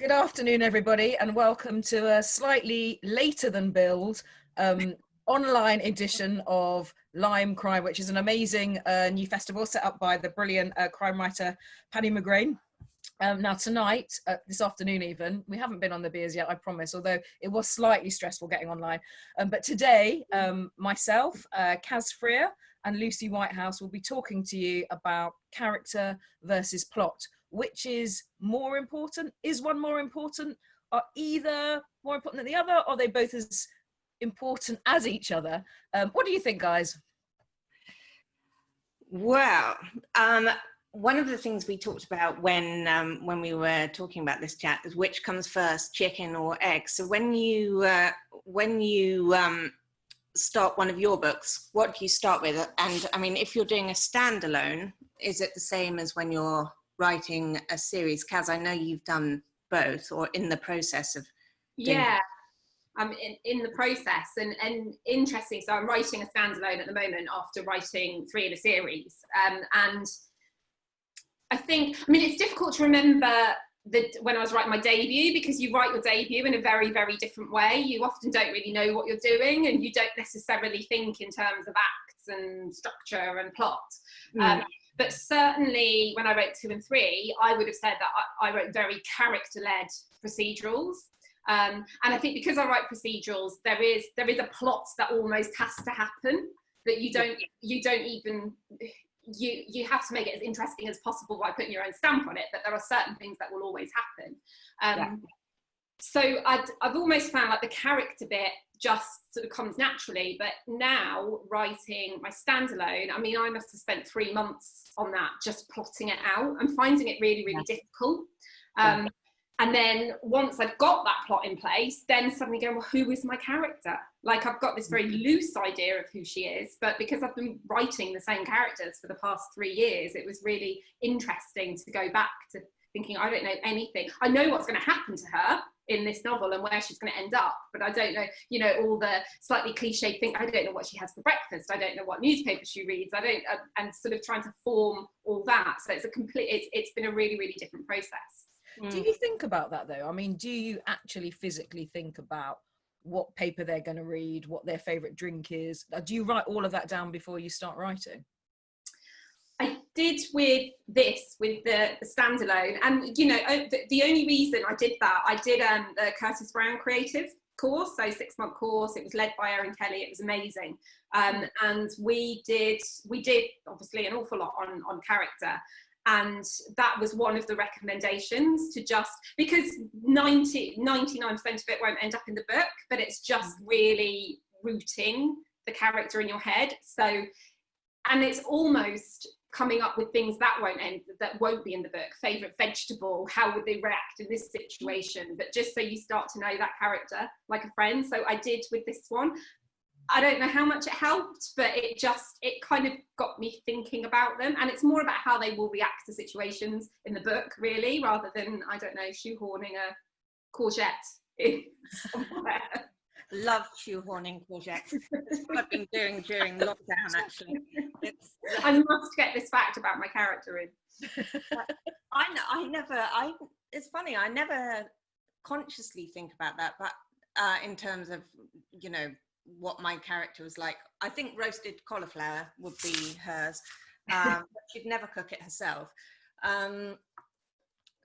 Good afternoon, everybody, and welcome to a slightly later than billed online edition of Lime Crime, which is an amazing new festival set up by the brilliant crime writer Paddy McGrain. Now tonight, this afternoon even, we haven't been on the beers yet, I promise, although it was slightly stressful getting online. But today, myself, Kaz Frear and Lucie Whitehouse will be talking to you about character versus plot. Which is more important? Is one more important? Are either more important than the other? Or are they both as important as each other? What do you think, guys? Well, one of the things we talked about when we were talking about this chat is which comes first, chicken or egg. So when you start one of your books, what do you start with? And I mean, if you're doing a standalone, is it the same as when you're writing a series? Kaz, I know you've done both or in the process of doing. Yeah, I'm in the process and interesting. So I'm writing a standalone at the moment after writing 3 in a series. And I think, I mean, it's difficult to remember when I was writing my debut, because you write your debut in a very, very different way. You often don't really know what you're doing and you don't necessarily think in terms of acts and structure and plot. But certainly when I wrote 2 and 3, I would have said that I wrote very character-led procedurals. And I think because I write procedurals, there is a plot that almost has to happen, that you have to make it as interesting as possible by putting your own stamp on it, but there are certain things that will always happen. So I've almost found like the character bit just sort of comes naturally, but now writing my standalone, I mean, I must have spent 3 months on that, just plotting it out. I'm finding it really, really difficult. And then once I've got that plot in place, then suddenly going, well, who is my character? Like I've got this very loose idea of who she is, but because I've been writing the same characters for the past 3 years, it was really interesting to go back to thinking, I don't know anything. I know what's going to happen to her in this novel and where she's going to end up, but I don't know, you know, all the slightly cliched things. I don't know what she has for breakfast. I don't know what newspaper she reads. I don't, and sort of trying to form all that. So it's it's been a really, really different process. Do you think about that though? I mean, do you actually physically think about what paper they're going to read, what their favourite drink is? Do you write all of that down before you start writing? I did with the standalone, and you know, the only reason I did that, I did the Curtis Brown creative course, so 6-month course. It was led by Erin Kelly. It was amazing, and we did obviously an awful lot on character. And that was one of the recommendations, to just, because 99% of it won't end up in the book, but it's just really rooting the character in your head. So, and it's almost coming up with things that won't be in the book. Favorite vegetable, how would they react in this situation? But just so you start to know that character like a friend. So I did with this one. I don't know how much it helped, but it kind of got me thinking about them. And it's more about how they will react to situations in the book, really, rather than, I don't know, shoehorning a courgette in somewhere. Love shoehorning courgettes. That's what I've been doing during lockdown, actually. I must get this fact about my character in. It's funny, I never consciously think about that, but in terms of, you know, what my character was like. I think roasted cauliflower would be hers, but she'd never cook it herself.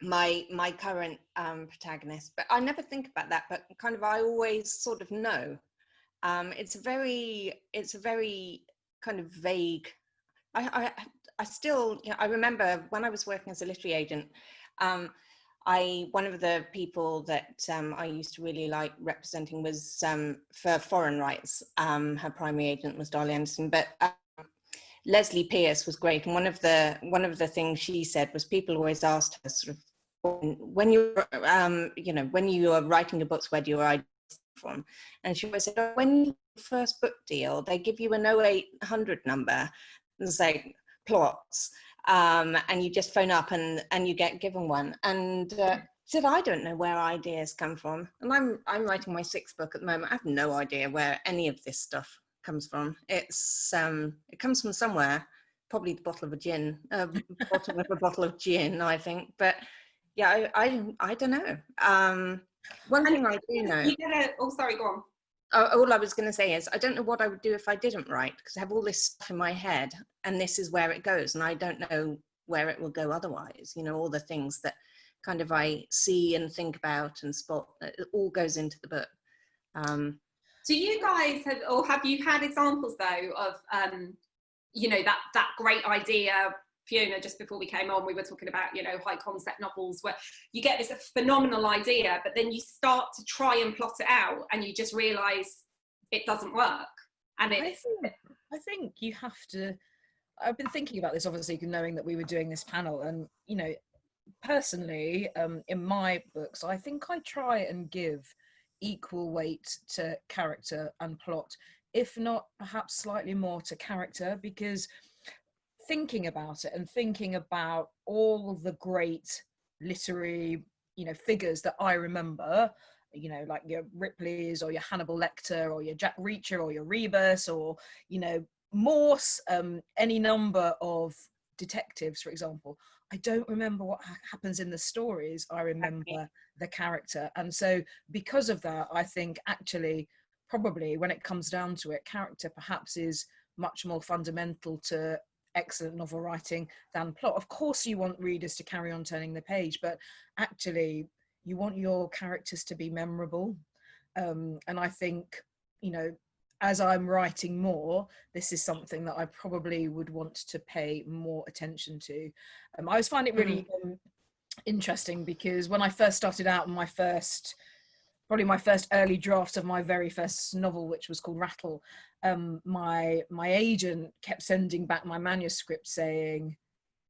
My current protagonist, but I never think about that, but kind of I always sort of know. It's a very kind of vague. I still, you know, I remember when I was working as a literary agent, one of the people that I used to really like representing was for foreign rights. Her primary agent was Dolly Anderson, but Leslie Pierce was great. And one of the things she said was people always asked her sort of, when you're when you are writing your books, where do your ideas come from? And she always said, oh, when you first book deal, they give you an 0800 number and say plots. And you just phone up and you get given one. And said, I don't know where ideas come from. And I'm writing my 6th book at the moment. I have no idea where any of this stuff comes from. It comes from somewhere, probably the bottom of a gin, I think. But Yeah, I don't know. One thing I do know. Oh, sorry, go on. All I was going to say is I don't know what I would do if I didn't write, because I have all this stuff in my head and this is where it goes, and I don't know where it will go otherwise. You know, all the things that kind of I see and think about and spot, it all goes into the book. Do you guys have you had examples though of you know, that great idea? Fiona, just before we came on, we were talking about, you know, high concept novels where you get this phenomenal idea, but then you start to try and plot it out and you just realize it doesn't work. And I think you have to, I've been thinking about this, obviously, knowing that we were doing this panel, and, you know, personally, in my books, I think I try and give equal weight to character and plot, if not perhaps slightly more to character, because thinking about it and thinking about all the great literary, you know, figures that I remember, you know, like your Ripleys or your Hannibal Lecter or your Jack Reacher or your Rebus or, you know, Morse, any number of detectives, for example. I don't remember what happens in the stories. I remember the character. And so because of that, I think actually probably when it comes down to it, character perhaps is much more fundamental to excellent novel writing than plot. Of course you want readers to carry on turning the page, but actually you want your characters to be memorable. And I think, you know, as I'm writing more, this is something that I probably would want to pay more attention to. I always find it really interesting, because when I first started out, probably my first early draft of my very first novel, which was called Rattle, my agent kept sending back my manuscript saying,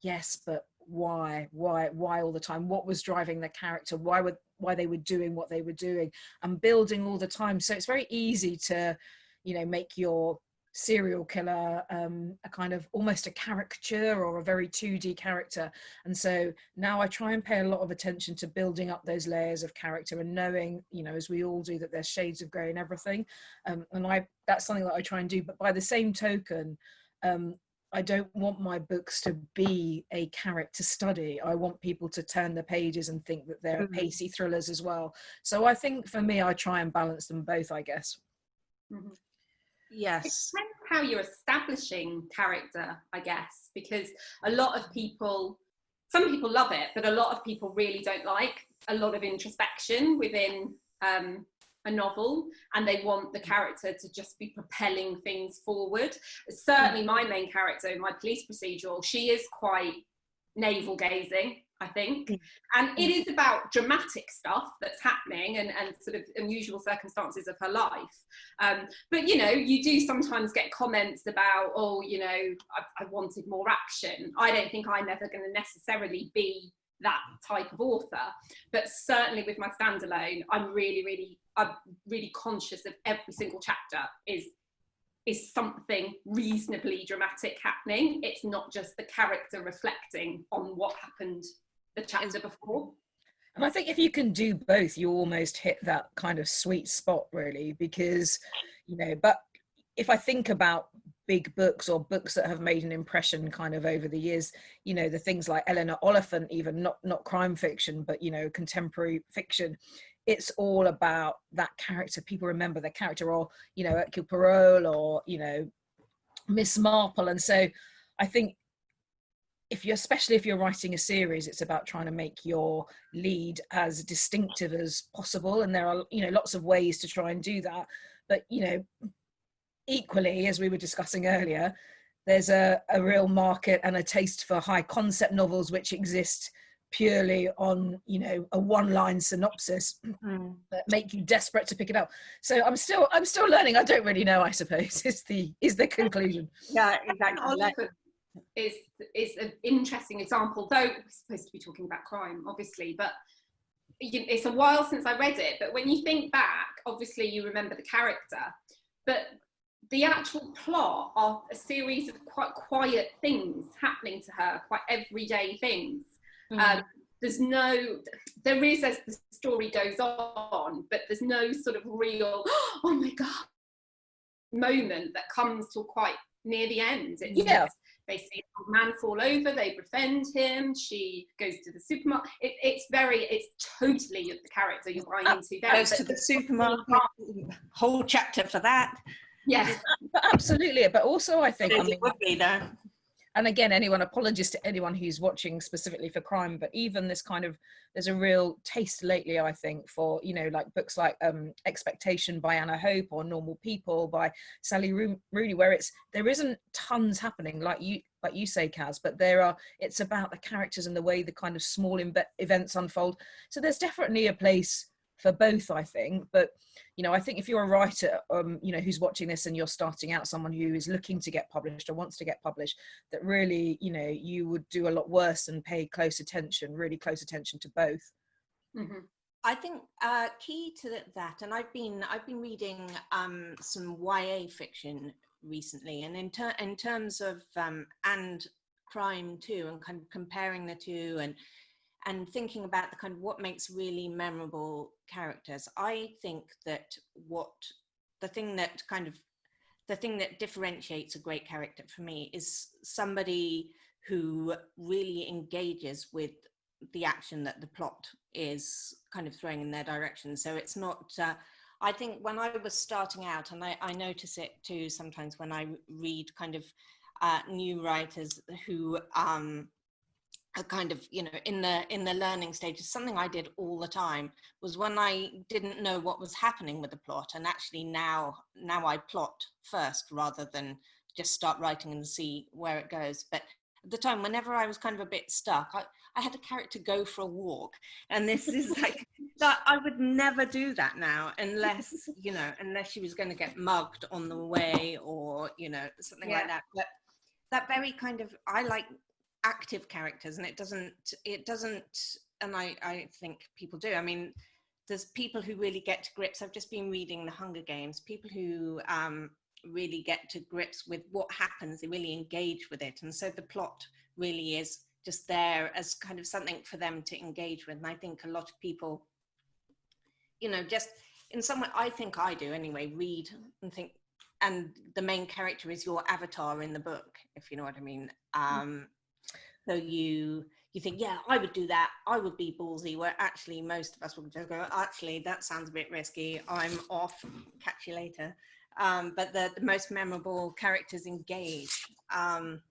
yes, but why all the time? What was driving the character? Why they were doing what they were doing, and building all the time. So it's very easy to, you know, make your serial killer a kind of almost a caricature or a very 2D character. And so now I try and pay a lot of attention to building up those layers of character and knowing, you know, as we all do, that there's shades of grey in everything. And that's something that I try and do. But by the same token, I don't want my books to be a character study. I want people to turn the pages and think that they're pacey thrillers as well. So I think for me, I try and balance them both, I guess. Mm-hmm. Yes. It depends how you're establishing character, I guess, because a lot of people, some people love it, but a lot of people really don't like a lot of introspection within a novel, and they want the character to just be propelling things forward. Certainly my main character in my police procedural, she is quite navel gazing, I think, and it is about dramatic stuff that's happening and sort of unusual circumstances of her life, but you know, you do sometimes get comments about, oh, you know, I wanted more action. I don't think I'm ever going to necessarily be that type of author, but certainly with my standalone, I'm really conscious of every single chapter is something reasonably dramatic happening. It's not just the character reflecting on what happened the chapter before. And I think if you can do both, you almost hit that kind of sweet spot, really, because, you know, but if I think about big books or books that have made an impression kind of over the years, you know, the things like Eleanor Oliphant, even not crime fiction, but, you know, contemporary fiction, it's all about that character. People remember the character, or, you know, Hercule Poirot, or, you know, Miss Marple. And so I think especially if you're writing a series, it's about trying to make your lead as distinctive as possible. And there are, you know, lots of ways to try and do that. But, you know, equally, as we were discussing earlier, there's a real market and a taste for high concept novels, which exist purely on, you know, a one-line synopsis that make you desperate to pick it up. So I'm still learning. I don't really know, I suppose, is the conclusion. Yeah, exactly. Is an interesting example, though we're supposed to be talking about crime, obviously, but it's a while since I read it. But when you think back, obviously you remember the character, but the actual plot of a series of quite quiet things happening to her, quite everyday things. There is as the story goes on, but there's no sort of real, oh my God, moment that comes till quite near the end. they see a man fall over, they befriend him, she goes to the supermarket. It's totally the character you're buying into. Goes to the supermarket, whole chapter for that. Yes. Absolutely. But also I think, It would be though. And again, apologies to anyone who's watching specifically for crime, but even this kind of, there's a real taste lately, I think, for, like books like Expectation by Anna Hope, or Normal People by Sally Rooney, where there isn't tons happening, like you say, Kaz, but it's about the characters and the way the kind of small events unfold. So there's definitely a place for both, I think. But I think if you're a writer who's watching this and you're starting out, someone who is looking to get published or wants to get published, that really you would do a lot worse and pay really close attention to both. Mm-hmm. I think key to that, and I've been reading some YA fiction recently, and in terms of and crime too, and kind of comparing the two, and thinking about the kind of what makes really memorable characters. I think that the thing that differentiates a great character for me is somebody who really engages with the action that the plot is kind of throwing in their direction. So it's not, I think when I was starting out, and I notice it too sometimes when I read kind of new writers who are kind of, in the learning stages, something I did all the time was when I didn't know what was happening with the plot, and actually now I plot first rather than just start writing and see where it goes. But at the time, whenever I was kind of a bit stuck, I had a character go for a walk, and this is like that. I would never do that now unless she was going to get mugged on the way, or something like that. But that very kind of, I like active characters, and it doesn't, and I think people do. I mean, there's people who really get to grips. I've just been reading The Hunger Games, people who really get to grips with what happens, they really engage with it, and so the plot really is just there as kind of something for them to engage with. And I think a lot of people, just in some way, I think I do anyway, read and think, and the main character is your avatar in the book, if you know what I mean. So you think, yeah, I would do that, I would be ballsy, where actually most of us would just go, actually, that sounds a bit risky, I'm off, catch you later. But the most memorable characters engage, and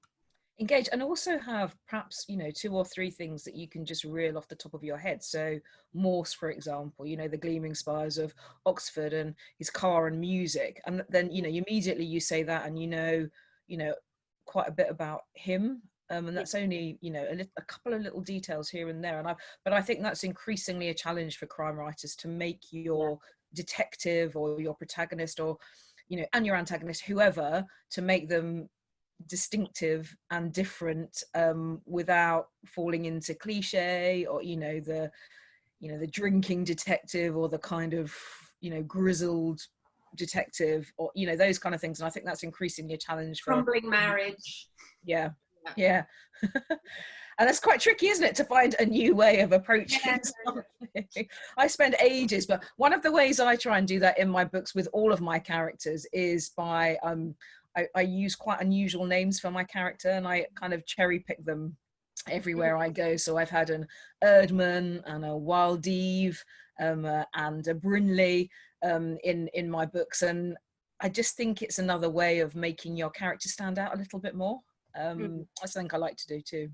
also have perhaps 2 or 3 things that you can just reel off the top of your head. So Morse, for example, the gleaming spires of Oxford and his car and music, and then immediately you say that, and quite a bit about him. And that's only a couple of little details here and there, but I think that's increasingly a challenge for crime writers, to make your detective or your protagonist, or and your antagonist, whoever, to make them distinctive and different, without falling into cliche, or the drinking detective, or the kind of grizzled detective, or those kind of things. And I think that's increasingly a challenge for crumbling marriage. Yeah. And that's quite tricky, isn't it, to find a new way of approaching something. I spend ages, but one of the ways I try and do that in my books with all of my characters is by I use quite unusual names for my character, and I kind of cherry pick them everywhere I go. So I've had an Erdman and a Wildeve and a Brinley in my books, and I just think it's another way of making your character stand out a little bit more. That's something I like to do too.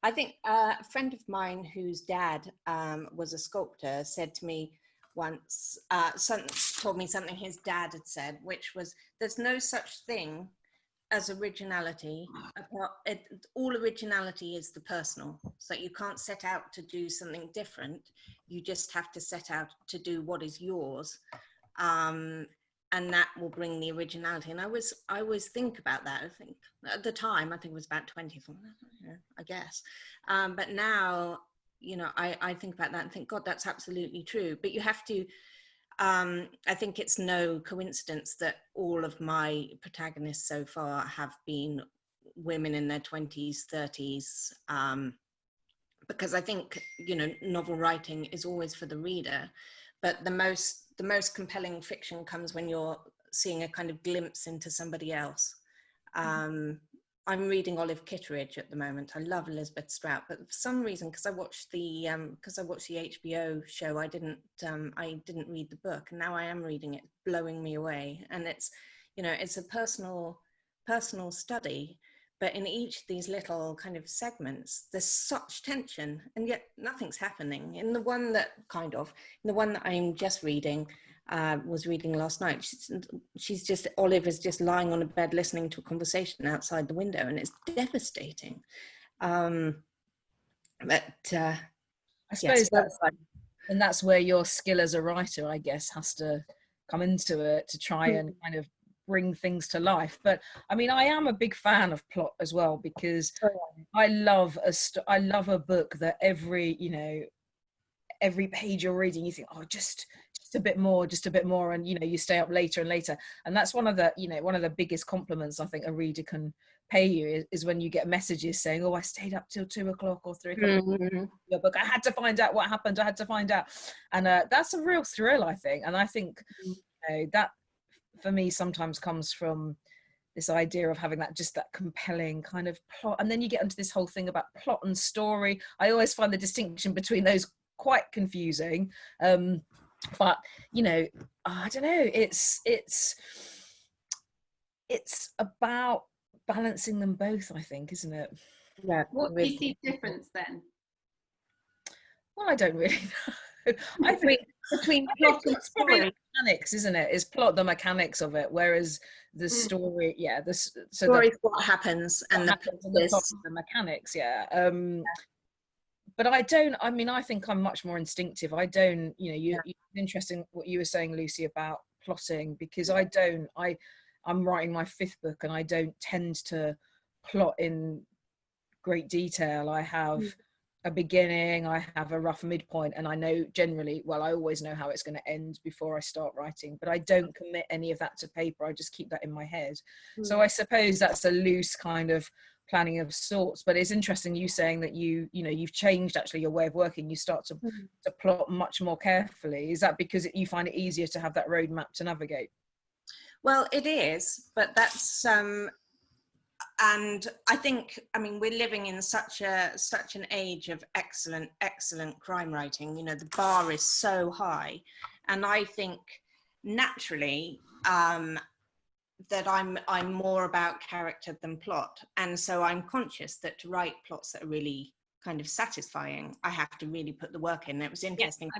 I think a friend of mine whose dad was a sculptor said to me once, told me something his dad had said, which was, there's no such thing as originality. All originality is the personal. So you can't set out to do something different. You just have to set out to do what is yours. And that will bring the originality. And I always think about that. I think at the time, I think it was about 20, I guess. But now, I think about that and think, God, that's absolutely true. But you have to, I think it's no coincidence that all of my protagonists so far have been women in their 20s, 30s, because I think, novel writing is always for the reader. But the most compelling fiction comes when you're seeing a kind of glimpse into somebody else. I'm reading Olive Kitteridge at the moment. I love Elizabeth Strout, but for some reason, because I watched the HBO show, I didn't read the book, and now I am reading it, blowing me away. And it's, you know, it's a personal study, but in each of these little kind of segments, there's such tension, and yet nothing's happening. In the one that I'm just reading, was reading last night, Olive is just lying on a bed listening to a conversation outside the window, and it's devastating. I suppose that's where your skill as a writer, I guess, has to come into it, to try and kind of bring things to life. But I mean, I am a big fan of plot as well, because I love a book that every page you're reading, you think, oh, just a bit more, and you stay up later and later. And that's one of the biggest compliments I think a reader can pay you is when you get messages saying, oh, I stayed up till 2 o'clock or 3 o'clock your book, I had to find out what happened, and that's a real thrill, I think. And I think that for me sometimes comes from this idea of having that compelling kind of plot. And then you get into this whole thing about plot and story. I always find the distinction between those quite confusing, but I don't know, it's about balancing them both, I think, isn't it? Yeah. What do you see difference then? Well, I don't really know. I think between plot and story, the mechanics, isn't it? Is plot the mechanics of it, whereas the story, story is what happens, and the plot is the mechanics, but I think I'm much more instinctive. I don't, it's interesting what you were saying, Lucy, about plotting, because I'm writing my 5th book, and I don't tend to plot in great detail. I have a beginning, I have a rough midpoint, and I know I always know how it's going to end before I start writing, but I don't commit any of that to paper. I just keep that in my head. So I suppose that's a loose kind of planning of sorts. But it's interesting you saying that you've changed actually your way of working. You start to plot much more carefully. Is that because you find it easier to have that roadmap to navigate? Well, it is, but that's and I think, we're living in such an age of excellent crime writing. The bar is so high, and I think naturally that I'm more about character than plot, and so I'm conscious that to write plots that are really kind of satisfying, I have to really put the work in. It was interesting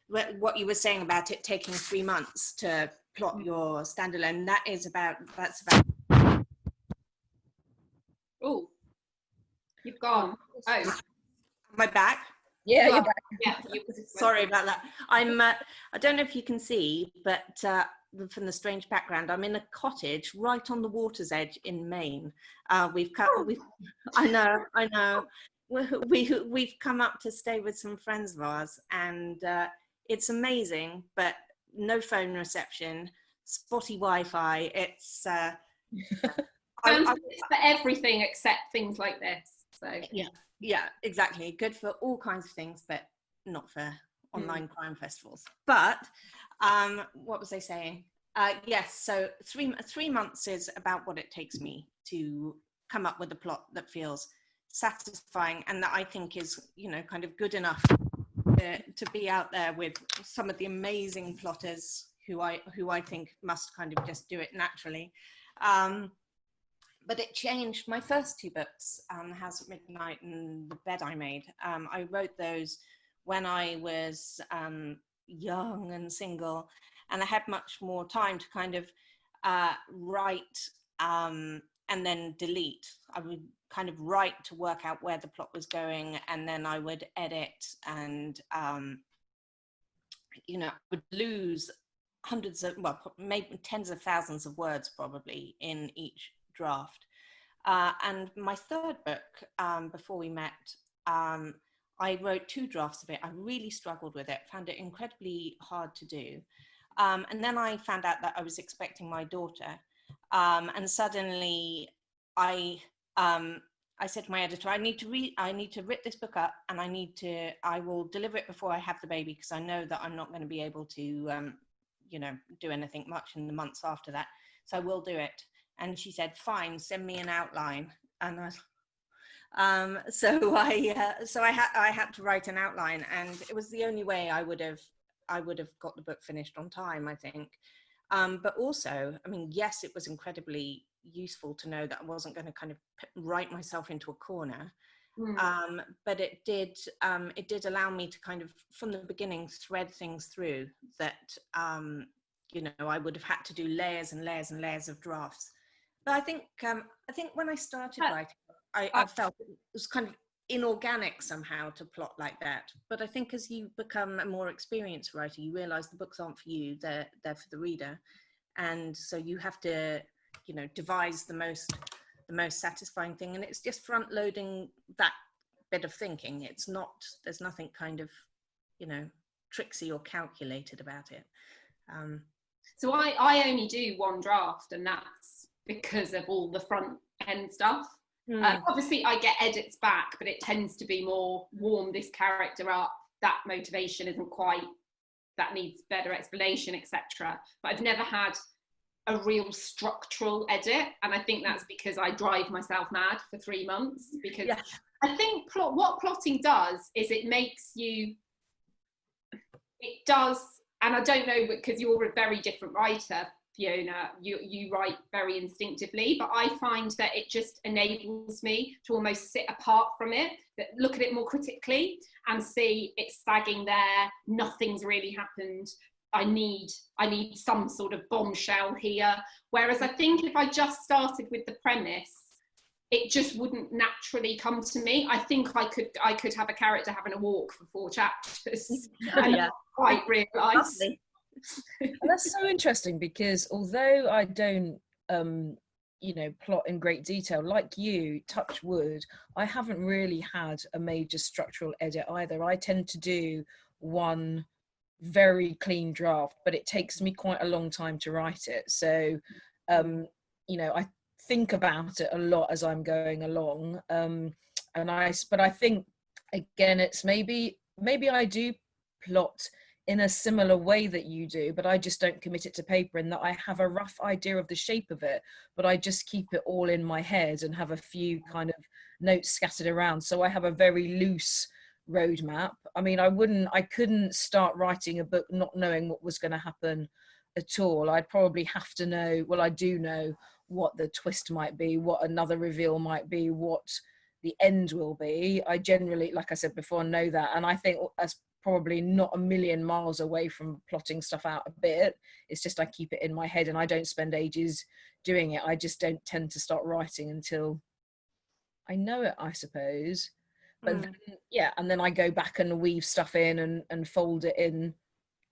what you were saying about it taking 3 months to plot your standalone. That's about. Oh, you've gone. Oh, am I back? Yeah, you're back. Yeah, sorry about that. I don't know if you can see, but from the strange background, I'm in a cottage right on the water's edge in Maine. I know. We've come up to stay with some friends of ours, and it's amazing, but no phone reception, spotty Wi-Fi. It's for everything except things like this. So yeah, exactly. Good for all kinds of things, but not for online crime festivals. But what was I saying? Yes, so 3 months is about what it takes me to come up with a plot that feels satisfying, and that I think is, kind of good enough to be out there with some of the amazing plotters who I think must kind of just do it naturally. But it changed. My first 2 books, House at Midnight and The Bed I Made, I wrote those when I was young and single, and I had much more time to kind of write and then delete. I would kind of write to work out where the plot was going, and then I would edit, and I would lose maybe tens of thousands of words probably in each draft. And my 3rd book, Before We Met, I wrote 2 drafts of it. I really struggled with it, found it incredibly hard to do. And then I found out that I was expecting my daughter. And suddenly I said to my editor, I need to rip this book up, and I will deliver it before I have the baby, because I know that I'm not going to be able to, do anything much in the months after that. So I will do it. And she said, fine, send me an outline. And so I had to write an outline, and it was the only way I would have got the book finished on time, I think. But also, I mean, yes, it was incredibly useful to know that I wasn't going to kind of write myself into a corner. But it did allow me to kind of, from the beginning, thread things through that, you know, I would have had to do layers and layers and layers of drafts. But I think when I started writing, I felt it was kind of inorganic somehow to plot like that. But I think as you become a more experienced writer, you realize the books aren't for you, they're for the reader. And so you have to, you know, devise the most satisfying thing. And it's just front loading that bit of thinking. It's not, there's nothing kind of, you know, tricksy or calculated about it. So I only do one draft, and that's because of all the front end stuff. Obviously I get edits back, but it tends to be more warm this character up, that motivation isn't quite, that needs better explanation, etc. But I've never had a real structural edit, and I think that's because I drive myself mad for 3 months, because I think what plotting does is it makes you, it does, and I don't know, because you're a very different writer, Fiona, you write very instinctively, but I find that it just enables me to almost sit apart from it, look at it more critically and see it's sagging there, nothing's really happened, I need some sort of bombshell here. Whereas I think if I just started with the premise, it just wouldn't naturally come to me. I think I could have a character having a walk for 4 chapters and not quite realise. That's so interesting, because although I don't you know, plot in great detail like you, touch wood, I haven't really had a major structural edit either. I tend to do one very clean draft, but it takes me quite a long time to write it. So you know, I think about it a lot as I'm going along, but I think again it's maybe I do plot in a similar way that you do, but I just don't commit it to paper, in that I have a rough idea of the shape of it, but I just keep it all in my head and have a few kind of notes scattered around. So I have a very loose roadmap. I mean, I couldn't start writing a book not knowing what was going to happen at all. I'd probably have to know, well, I do know what the twist might be, what another reveal might be, what the end will be. I generally, like I said before, know that, and I think that's probably not a million miles away from plotting stuff out a bit. It's just I keep it in my head and I don't spend ages doing it. I just don't tend to start writing until I know it, I suppose. But then, and then I go back and weave stuff in and fold it in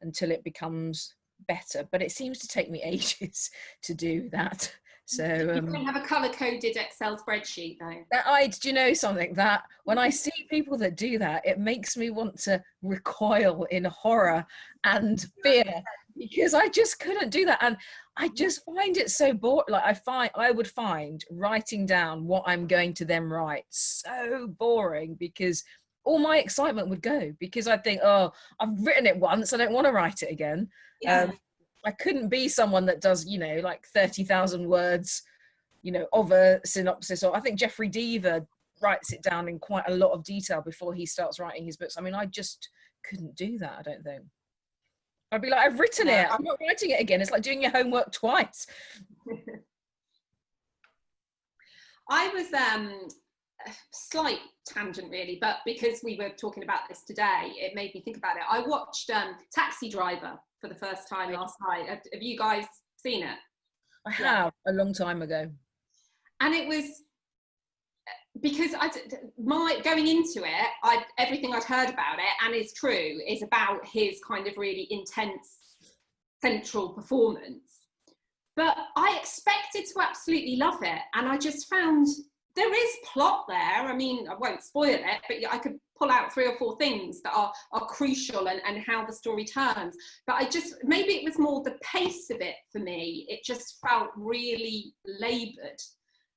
until it becomes better. But it seems to take me ages to do that. So you don't have a color-coded Excel spreadsheet though. Do you know something, that when I see people that do that, it makes me want to recoil in horror and fear, because I just couldn't do that. And I just find it so boring. Like I would find writing down what I'm going to then write so boring, because all my excitement would go, because I think, oh, I've written it once, I don't want to write it again. I couldn't be someone that does, you know, like 30,000 words, you know, of a synopsis. Or I think Jeffrey Deaver writes it down in quite a lot of detail before he starts writing his books. I mean, I just couldn't do that, I don't think. I'd be like, I've written it, I'm not writing it again. It's like doing your homework twice. I was a slight tangent really, but because we were talking about this today, it made me think about it. I watched Taxi Driver for the first time last night. Have you guys seen it? I have, a long time ago. And it was because going into it, everything I'd heard about it, and is true, is about his kind of really intense central performance. But I expected to absolutely love it, and I just found there is plot there. I mean, I won't spoil it, but I could pull out 3 or 4 things that are crucial and how the story turns. But maybe it was more the pace of it for me. It just felt really laboured.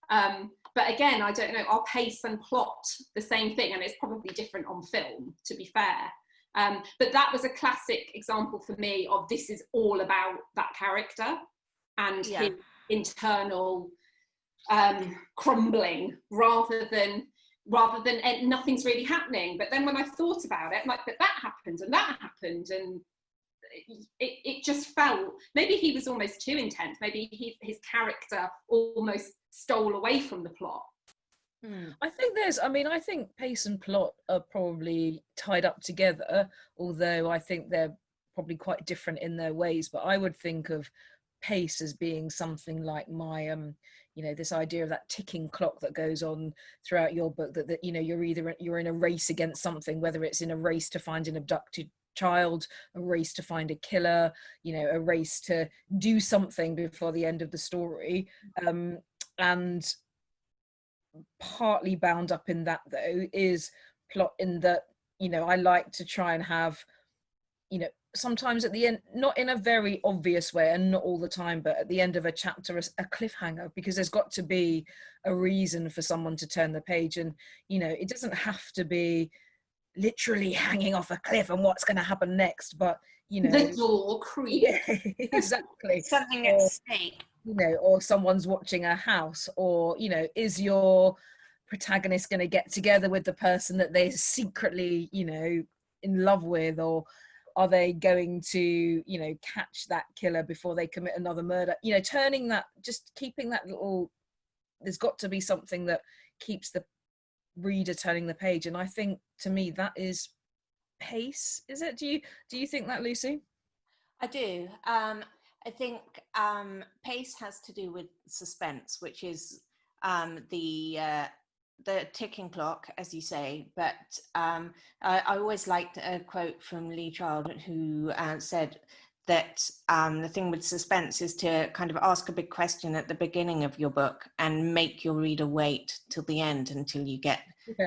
But again, I don't know, are pace and plot the same thing? And it's probably different on film, to be fair. But that was a classic example for me of this is all about that character and internal crumbling rather than nothing's really happening. But then when I thought about it, I'm like, but that happened and that happened, and it just felt, maybe he was almost too intense, maybe his character almost stole away from the plot. I think I think pace and plot are probably tied up together, although I think they're probably quite different in their ways. But I would think of pace as being something like my this idea of that ticking clock that goes on throughout your book, that you're in a race against something, whether it's in a race to find an abducted child, a race to find a killer, a race to do something before the end of the story, and partly bound up in that though is plot, in that I like to try and have sometimes at the end, not in a very obvious way and not all the time, but at the end of a chapter, a cliffhanger, because there's got to be a reason for someone to turn the page. And it doesn't have to be literally hanging off a cliff and what's going to happen next, but the door creaks. Yeah, exactly. Something at stake. Or someone's watching a house, or is your protagonist going to get together with the person that they're secretly in love with, or are they going to catch that killer before they commit another murder? Turning that, just keeping that little, there's got to be something that keeps the reader turning the page. And I think, to me, that is pace. Is it? Do you think that, Lucy? I do. I think pace has to do with suspense, which is the ticking clock, as you say. But I always liked a quote from Lee Child, who said that the thing with suspense is to kind of ask a big question at the beginning of your book and make your reader wait till the end until you get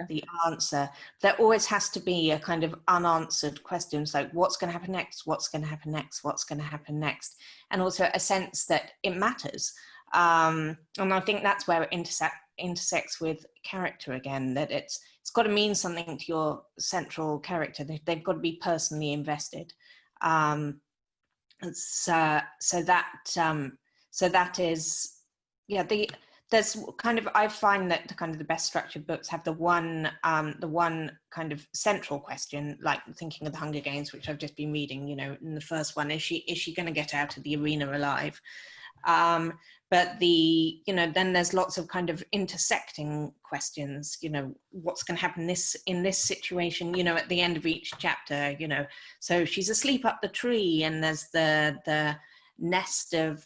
the answer. There always has to be a kind of unanswered questions, like what's going to happen next, what's going to happen next, what's going to happen next, and also a sense that it matters. And I think that's where it intersects with character again, that it's got to mean something to your central character. They've got to be personally invested. So that is, there's kind of, I find that the best structured books have the one kind of central question, like thinking of the Hunger Games, which I've just been reading. In the first one, is she going to get out of the arena alive? But then there's lots of kind of intersecting questions. What's going to happen in this situation? At the end of each chapter. So she's asleep up the tree, and there's the nest of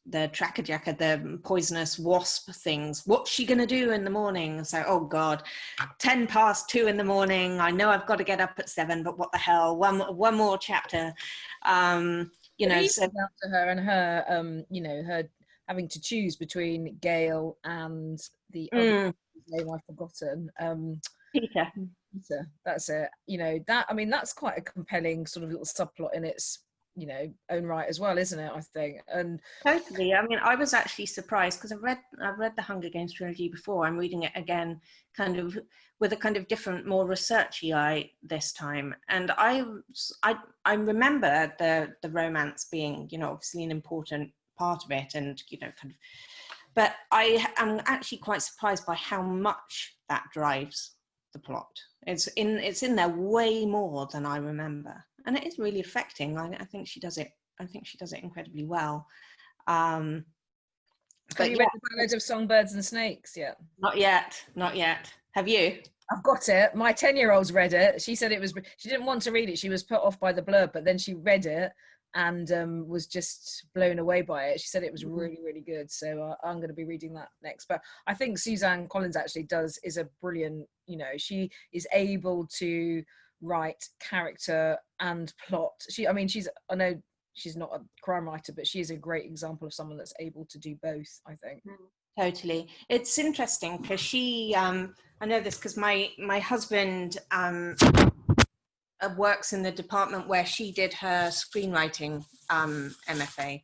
the trackerjacker, the poisonous wasp things. What's she going to do in the morning? So, oh God, 2:10 in the morning. I know I've got to get up at 7, but what the hell? One more chapter. So down to her and her, her having to choose between Gail and the other name I've forgotten. Peter. That's it. That's quite a compelling sort of little subplot in its own right as well, isn't it? I think. And totally. I was actually surprised because I've read the Hunger Games trilogy before. I'm reading it again, kind of with a kind of different, more researchy eye this time. And I remember the romance being, obviously an important part of it, and but I am actually quite surprised by how much that drives the plot. It's in there way more than I remember. And it is really affecting. I think she does it. I think she does it incredibly well. Have you read The Ballad of Songbirds and Snakes yet? Not yet. Have you? I've got it. My 10-year-old's read it. She said she didn't want to read it. She was put off by the blurb, but then she read it and was just blown away by it. She said it was really, really good. So I'm going to be reading that next. But I think Suzanne Collins actually is a brilliant, she is able to write character and plot. I know she's not a crime writer, but she is a great example of someone that's able to do both, I think. Totally. It's interesting because she, I know this because my husband works in the department where she did her screenwriting MFA.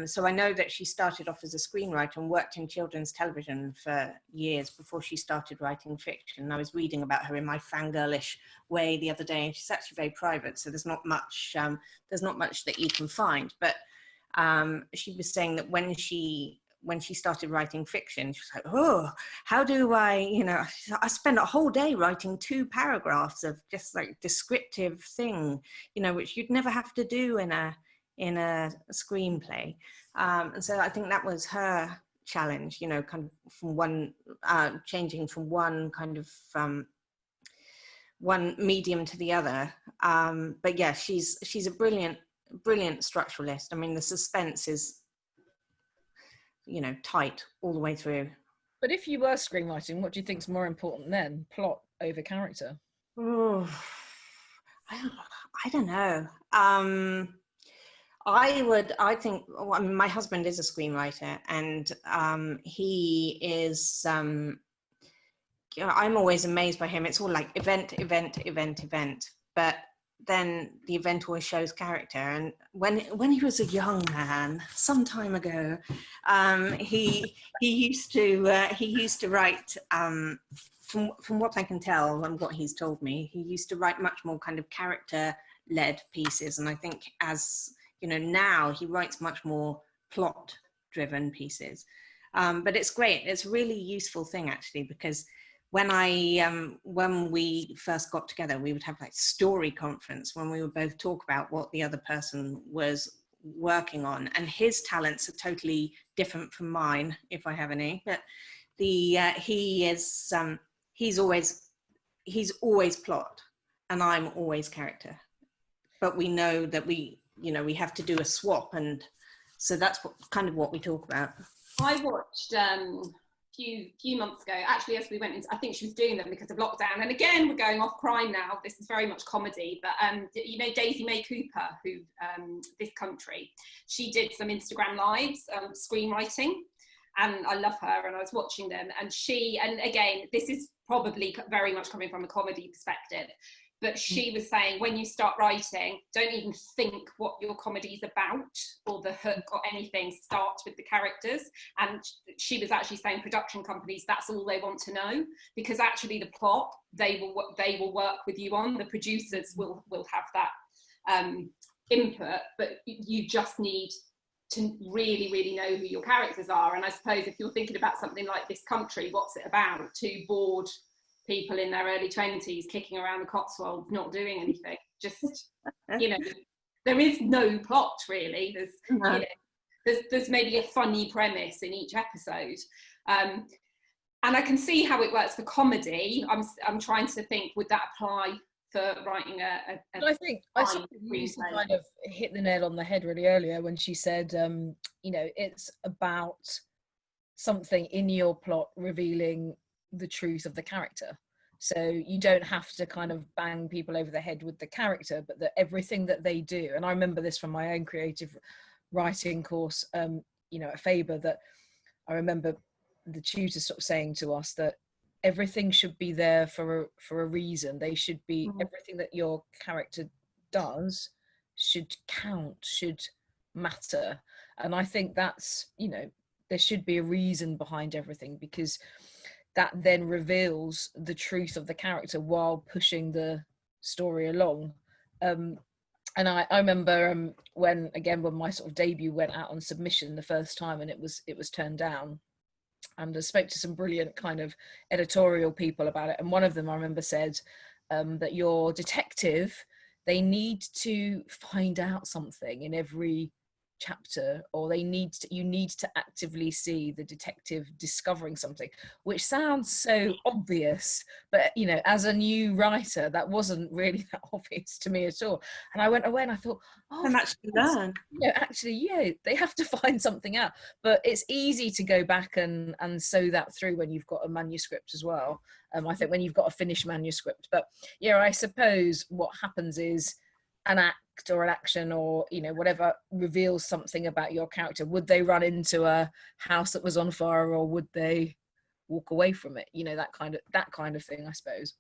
So I know that she started off as a screenwriter and worked in children's television for years before she started writing fiction. I was reading about her in my fangirlish way the other day, and she's actually very private, so there's not much that you can find. But she was saying that when she started writing fiction, she was like, oh, how do I, you know, I spent a whole day writing 2 paragraphs of just like descriptive thing, you know, which you'd never have to do in a screenplay. And so I think that was her challenge, you know, kind of from one, changing from one kind of one medium to the other. But yeah, she's a brilliant structuralist. I mean, the suspense is, you know, tight all the way through. But if you were screenwriting, what do you think's more important then, plot over character? Oh, I don't know. I think, well, I mean, my husband is a screenwriter, and he is, you know, I'm always amazed by him. It's all like event, but then the event always shows character. And when he was a young man, some time ago, he used to write, from what I can tell and what he's told me, he used to write much more kind of character-led pieces. And I think, as you know, now he writes much more plot-driven pieces. But it's great. It's a really useful thing, actually, because when we first got together, we would have like story conference when we would both talk about what the other person was working on, and his talents are totally different from mine, if I have any. But he's always plot, and I'm always character. But we know that we have to do a swap, and so that's what we talk about. I watched few months ago, actually, as we went into, I think she was doing them because of lockdown, and again we're going off crime now, this is very much comedy, but you know Daisy May Cooper, who This Country, she did some Instagram lives, screenwriting, and I love her, and I was watching them, and again, this is probably very much coming from a comedy perspective, but she was saying, when you start writing, don't even think what your comedy's about or the hook or anything, start with the characters. And she was actually saying production companies, that's all they want to know, because actually the plot, they will work with you on, the producers will have that input, but you just need to really, really know who your characters are. And I suppose if you're thinking about something like This Country, what's it about? 2 bored people in their early 20s kicking around the Cotswolds, not doing anything. Just, you know, there is no plot really. You know, there's maybe a funny premise in each episode. And I can see how it works for comedy. I'm trying to think, would that apply for writing a I think Lucie kind of hit the nail on the head really earlier when she said, you know, it's about something in your plot revealing the truth of the character. So you don't have to kind of bang people over the head with the character, but that everything that they do, and I remember this from my own creative writing course, you know, at Faber, that I remember the tutor sort of saying to us that everything should be there for a reason. They should be, everything that your character does should count, should matter. And I think that's, you know, there should be a reason behind everything, because that then reveals the truth of the character while pushing the story along. And I remember when my sort of debut went out on submission the first time, and it was turned down, and I spoke to some brilliant kind of editorial people about it, and one of them I remember said that your detective, they need to find out something in every chapter, or you need to actively see the detective discovering something, which sounds so obvious, but you know, as a new writer, that wasn't really that obvious to me at all. And I went away and I thought, oh, and actually learn, you know, actually, yeah, they have to find something out. But it's easy to go back and sew that through when you've got a manuscript as well. I think when you've got a finished manuscript. But yeah, I suppose what happens is an act or an action, or you know, whatever reveals something about your character. Would they run into a house that was on fire, or would they walk away from it? You know, that kind of thing, I suppose.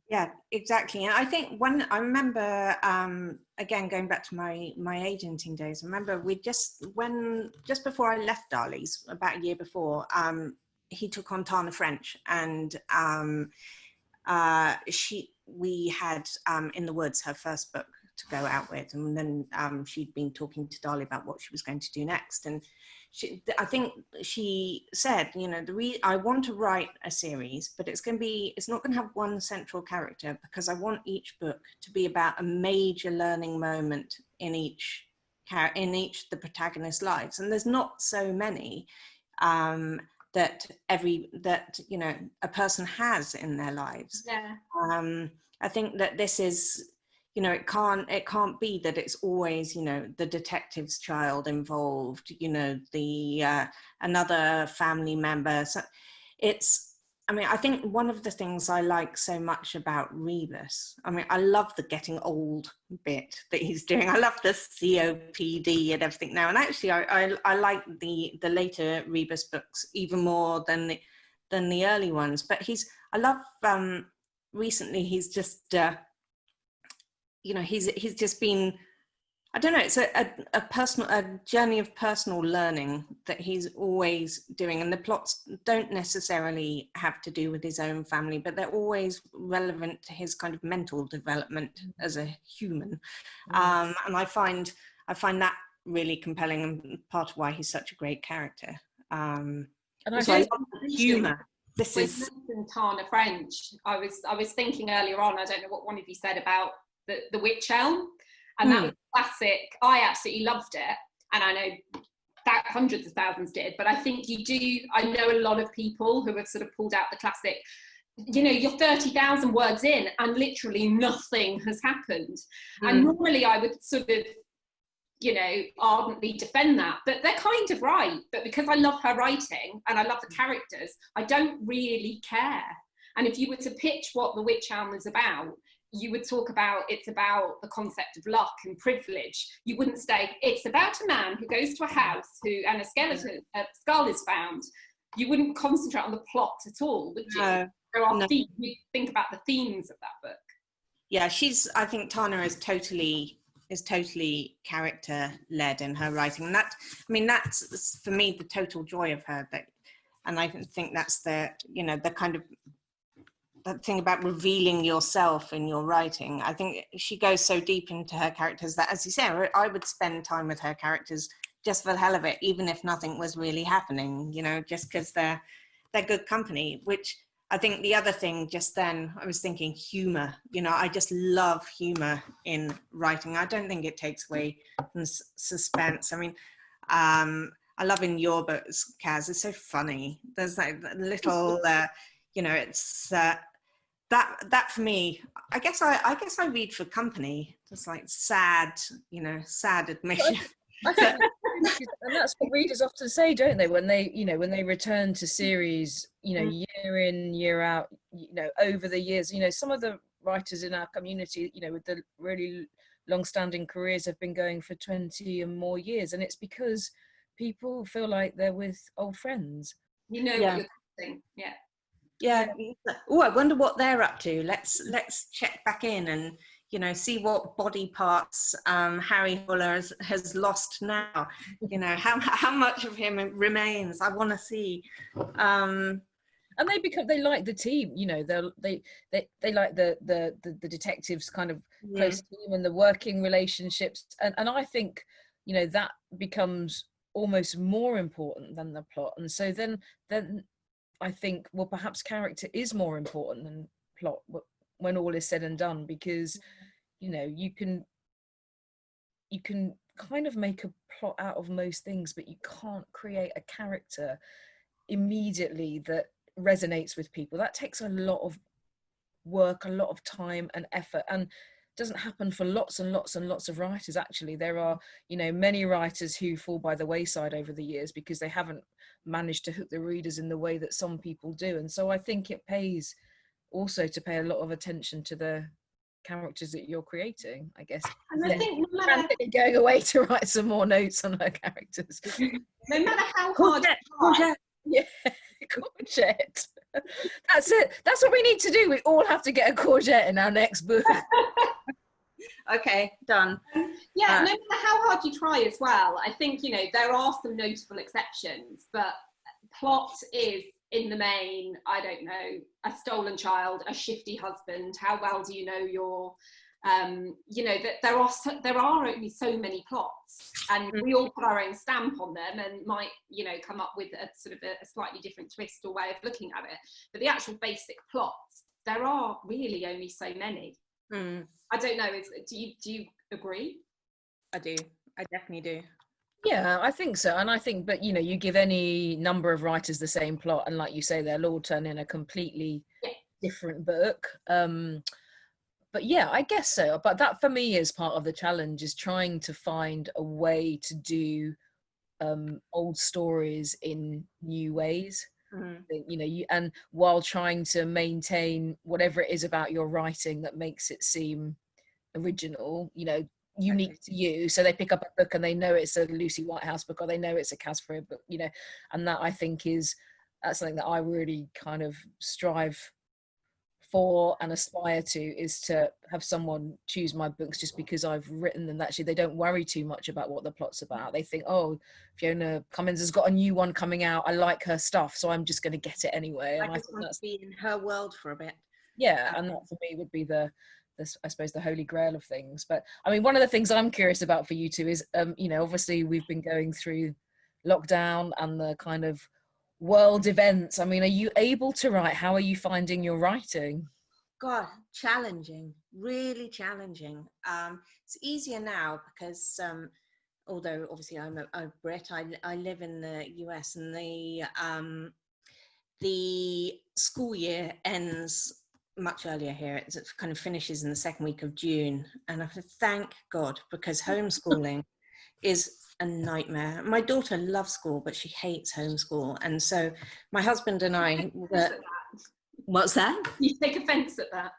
Yeah, exactly. And I think when I remember, again, going back to my agenting days, I remember just before I left Darley's, about a year before, he took on Tana French, and we had In the Woods, her first book, to go out with. And then she'd been talking to Darlie about what she was going to do next. And I think she said, you know, I want to write a series, but it's not going to have one central character, because I want each book to be about a major learning moment in each the protagonist's lives. And there's not so many that you know, a person has in their lives. Yeah. I think that this is, you know, it can't be that it's always, you know, the detective's child involved, you know, the another family member. So I mean, I think one of the things I like so much about Rebus, I mean, I love the getting old bit that he's doing. I love the COPD and everything now. And actually, I like the later Rebus books even more than the early ones. But I love, recently he's just, you know, he's just been, I don't know, it's a journey of personal learning that he's always doing. And the plots don't necessarily have to do with his own family, but they're always relevant to his kind of mental development as a human. And I find that really compelling, and part of why he's such a great character. And I love the humour. This is Tana French. I was thinking earlier on, I don't know what one of you said about the Witch Elm, and that was classic. I absolutely loved it, and I know that hundreds of thousands did, but I think I know a lot of people who have sort of pulled out the classic, you know, you're 30,000 words in and literally nothing has happened. And normally I would sort of, you know, ardently defend that, but they're kind of right. But because I love her writing and I love the characters, I don't really care. And if you were to pitch what The Witch Elm is about, you would talk about it's about the concept of luck and privilege. You wouldn't say it's about a man who goes to a house and a skull is found. You wouldn't concentrate on the plot at all, would you? No. You think about the themes of that book. Yeah, I think Tana is totally character led in her writing, and that's for me the total joy of her. And I think that's the kind of that thing about revealing yourself in your writing. I think she goes so deep into her characters that, as you say, I would spend time with her characters just for the hell of it, even if nothing was really happening, you know, just because they're good company. Which I think the other thing just then, I was thinking humor. You know, I just love humor in writing. I don't think it takes away from suspense. I mean, I love in your books, Kaz, it's so funny. There's like little, you know, it's that for me, I guess I read for company. Just like sad admission. I think, and that's what readers often say, don't they, when they return to series, you know, year in, year out, you know, over the years. You know, some of the writers in our community, you know, with the really long-standing careers have been going for 20 and more years, and it's because people feel like they're with old friends. You know what you're saying, yeah. Yeah. Oh, I wonder what they're up to. Let's check back in and, you know, see what body parts Harry Fuller has lost now. You know, how much of him remains. I want to see. And they like the team. You know, they like the detectives kind of close team and the working relationships. And I think, you know, that becomes almost more important than the plot. And so then I think, well, perhaps character is more important than plot when all is said and done, because, you know, you can kind of make a plot out of most things, but you can't create a character immediately that resonates with people. That takes a lot of work, a lot of time and effort, and doesn't happen for lots and lots and lots of writers. Actually, there are, you know, many writers who fall by the wayside over the years because they haven't managed to hook the readers in the way that some people do. And so I think it pays also to pay a lot of attention to the characters that you're creating, I guess. And I think no matter going away to write some more notes on her characters. No matter how hard yeah, courgette. That's it. That's what we need to do. We all have to get a courgette in our next book. Okay, done. Yeah, no matter how hard you try as well, I think, you know, there are some notable exceptions, but plot is, in the main, I don't know, a stolen child, a shifty husband. How well do you know You know, that there are only so many plots, and we all put our own stamp on them and might, you know, come up with a sort of a slightly different twist or way of looking at it. But the actual basic plots, there are really only so many. I don't know. Do you agree? I do. I definitely do. Yeah, I think so. And I think, but you know, you give any number of writers the same plot, and like you say, they'll all turn in a completely different book. But yeah, I guess so. But that for me is part of the challenge, is trying to find a way to do old stories in new ways. You know, and while trying to maintain whatever it is about your writing that makes it seem original, you know, unique to you. So they pick up a book and they know it's a Lucie Whitehouse book, or they know it's a Frear book, you know, and that I think that's something that I really kind of strive for and aspire to, is to have someone choose my books just because I've written them. Actually, they don't worry too much about what the plot's about. They think, oh, Fiona Cummins has got a new one coming out, I like her stuff, so I'm just going to get it anyway. And I just want to be in her world for a bit. Yeah, and that for me would be the I suppose the holy grail of things. But I mean, one of the things I'm curious about for you two is, you know, obviously we've been going through lockdown and the kind of world events. I mean, are you able to write? How are you finding your writing? God, challenging, really challenging. It's easier now because although obviously I'm a Brit, I live in the US, and the school year ends much earlier here. It kind of finishes in the second week of June, and I have to thank God, because homeschooling is a nightmare. My daughter loves school, but she hates homeschool, and so my husband and I what's that? You take offence at that?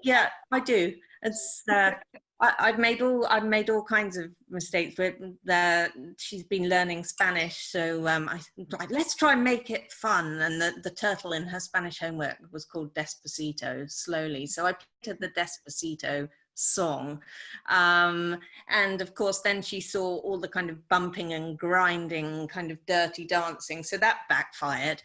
Yeah, I do. It's I've made all kinds of mistakes, but she's been learning Spanish, so let's try and make it fun. And the turtle in her Spanish homework was called Despacito, slowly. So I played the Despacito song, and of course then she saw all the kind of bumping and grinding, kind of dirty dancing, so that backfired.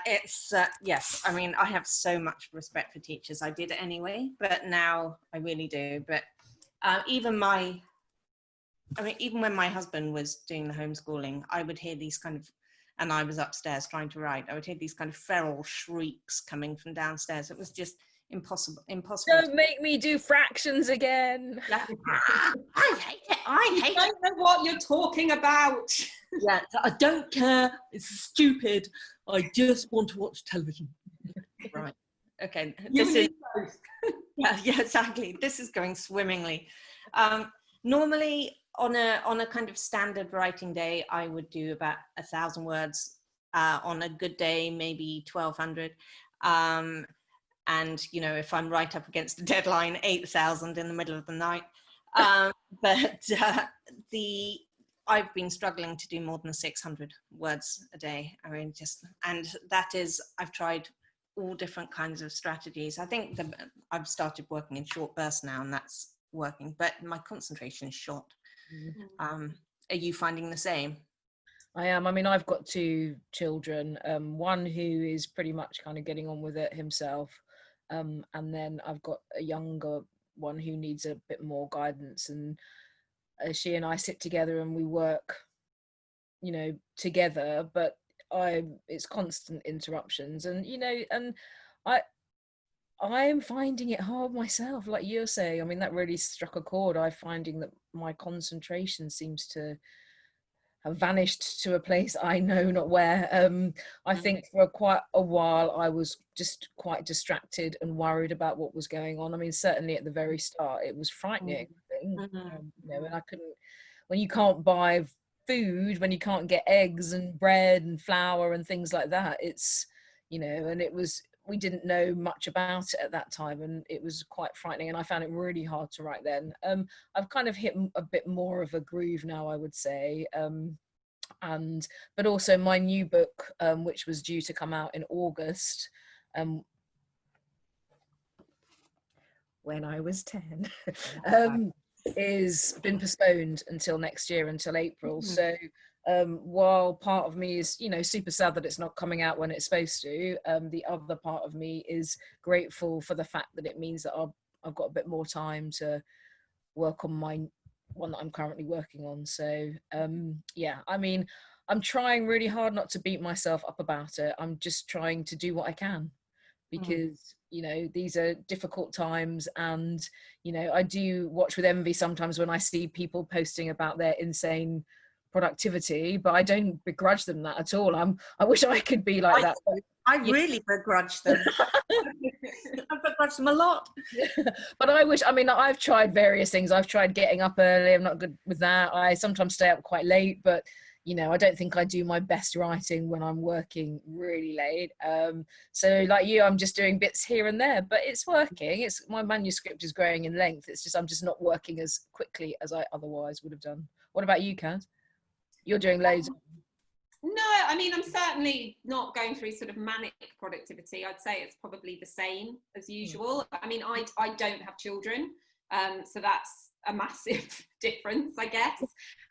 It's yes, I mean, I have so much respect for teachers. I did it anyway, but now I really do. But even when my husband was doing the homeschooling, I would hear these kind of, and I was upstairs trying to write, I would hear these kind of feral shrieks coming from downstairs. It was just impossible. Don't make me do fractions again. Yeah. I hate it. I don't know what you're talking about. Yeah, I don't care. It's stupid. I just want to watch television. Right. Okay. Yeah, exactly. This is going swimmingly. Normally on a kind of standard writing day, I would do about 1,000 words. On a good day, maybe 1,200. And, you know, if I'm right up against the deadline, 8,000 in the middle of the night. I've been struggling to do more than 600 words a day. I mean, I've tried all different kinds of strategies. I think I've started working in short bursts now, and that's working, but my concentration is shot. Are you finding the same? I am. I mean, I've got 2 children, one who is pretty much kind of getting on with it himself. And then I've got a younger one who needs a bit more guidance, and she and I sit together and we work, you know, together, but it's constant interruptions, and, you know, and I'm finding it hard myself, like you're saying. I mean, that really struck a chord. I'm finding that my concentration seems to have vanished to a place I know not where. I think for quite a while I was just quite distracted and worried about what was going on. I mean, certainly at the very start it was frightening. You know, and I couldn't, when you can't buy food, when you can't get eggs and bread and flour and things like that, it's, you know, and we didn't know much about it at that time, and it was quite frightening, and I found it really hard to write then. I've kind of hit a bit more of a groove now, I would say, but also my new book, which was due to come out in August, when I was 10, is been postponed until next year, until April. So while part of me is, super sad that it's not coming out when it's supposed to, the other part of me is grateful for the fact that it means that I've got a bit more time to work on my one that I'm currently working on. So yeah, I mean, I'm trying really hard not to beat myself up about it. I'm just trying to do what I can, because these are difficult times, and I do watch with envy sometimes when I see people posting about their insane productivity, but I don't begrudge them that at all. I wish I could be like that. I really begrudge them. I begrudge them a lot. But I've tried various things. I've tried getting up early. I'm not good with that. I sometimes stay up quite late, but I don't think I do my best writing when I'm working really late. So like you, I'm just doing bits here and there, but it's working. My manuscript is growing in length. It's just I'm just not working as quickly as I otherwise would have done. What about you, Kaz? You're doing loads. No, I mean, I'm certainly not going through sort of manic productivity. I'd say it's probably the same as usual. I mean, I don't have children, so that's a massive difference, I guess.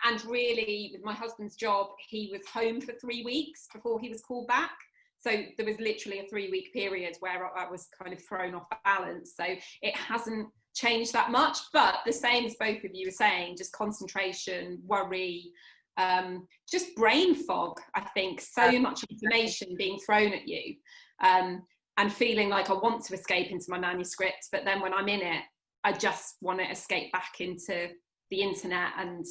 And really, with my husband's job, he was home for 3 weeks before he was called back. So there was literally a 3-week period where I was kind of thrown off balance. So it hasn't changed that much, but the same as both of you were saying, just concentration, worry, just brain fog. I think so much information being thrown at you, and feeling like I want to escape into my manuscript, but then when I'm in it, I just want to escape back into the internet and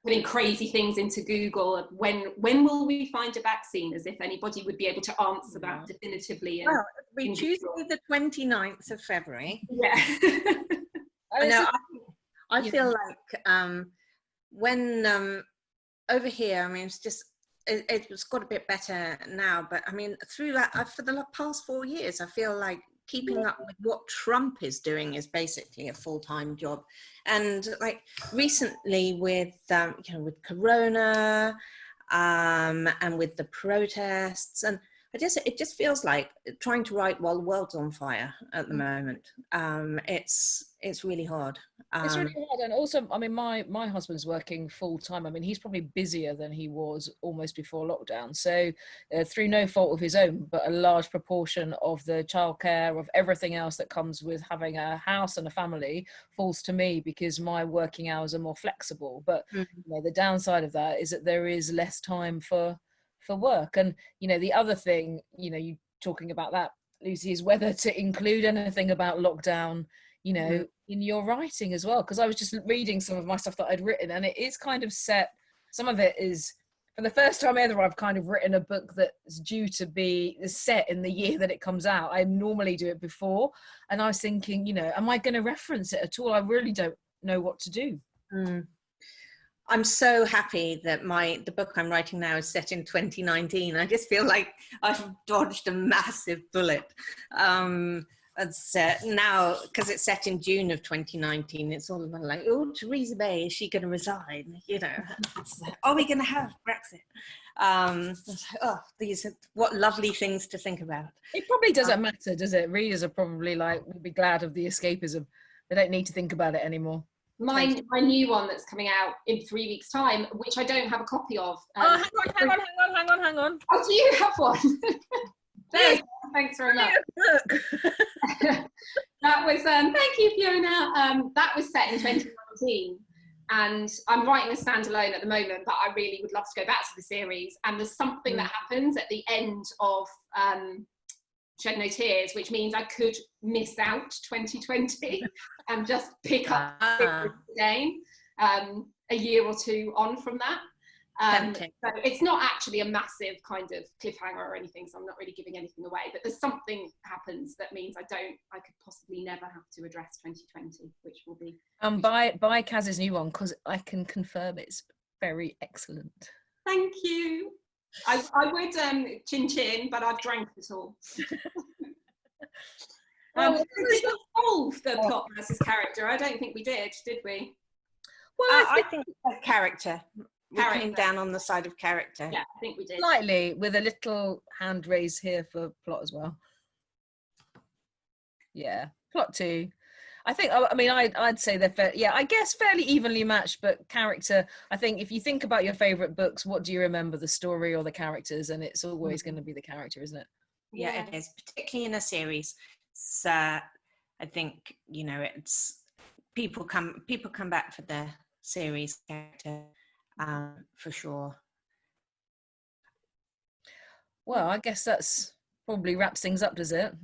putting crazy things into Google. When will we find a vaccine? As if anybody would be able to answer that definitively. Well, we Tuesday the 29th of February. Yeah. I feel like when over here, I mean, it's got a bit better now, but I mean, through that, for the past 4 years, I feel like keeping up with what Trump is doing is basically a full-time job. And like recently with with Corona and with the protests, and it just feels like trying to write while the world's on fire at the moment. It's really hard. It's really hard. And also, I mean, my husband's working full time. I mean, he's probably busier than he was almost before lockdown. So through no fault of his own, but a large proportion of the childcare, of everything else that comes with having a house and a family falls to me, because my working hours are more flexible. But the downside of that is that there is less time for work. And the other thing, you talking about that, Lucie, is whether to include anything about lockdown in your writing as well, because I was just reading some of my stuff that I'd written, and it is kind of set, some of it is, for the first time ever, I've kind of written a book that's due to be set in the year that it comes out. I normally do it before, and I was thinking, am I going to reference it at all? I really don't know what to do. I'm so happy that the book I'm writing now is set in 2019. I just feel like I've dodged a massive bullet. It's now, because it's set in June of 2019, it's all about like, oh, Theresa May, is she going to resign? Are we going to have Brexit? What lovely things to think about. It probably doesn't matter, does it? Readers are probably like, we'll be glad of the escapism. They don't need to think about it anymore. My new one that's coming out in 3 weeks' time, which I don't have a copy of. Hang on. Oh, do you have one? There, thanks very much. That was, thank you, Fiona. That was set in 2019, and I'm writing a standalone at the moment, but I really would love to go back to the series. And there's something that happens at the end of Shed No Tears, which means I could miss out 2020 and just pick up again a year or two on from that. So it's not actually a massive kind of cliffhanger or anything, so I'm not really giving anything away, but there's something happens that means I could possibly never have to address 2020, which will be buy Kaz's new one, because I can confirm it's very excellent. Thank you. I would chin chin, but I've drank it all. We didn't solve the plot versus character. I don't think we did we? Well, I think it's character. We came down on the side of character. Yeah, I think we did. Slightly, with a little hand raise here for plot as well. Yeah, plot too. I think, I mean, I'd say they're I guess fairly evenly matched, but character, I think if you think about your favorite books, what do you remember, the story or the characters? And it's always going to be the character, isn't it? Yeah, it is, particularly in a series. So I think, you know, it's people come back for the series character, for sure. Well, I guess that's probably wraps things up, does it?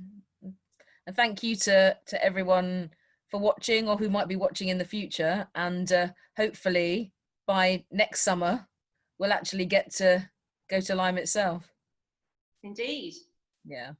And thank you to everyone for watching, or who might be watching in the future. And hopefully by next summer, we'll actually get to go to Lyme itself. Indeed. Yeah.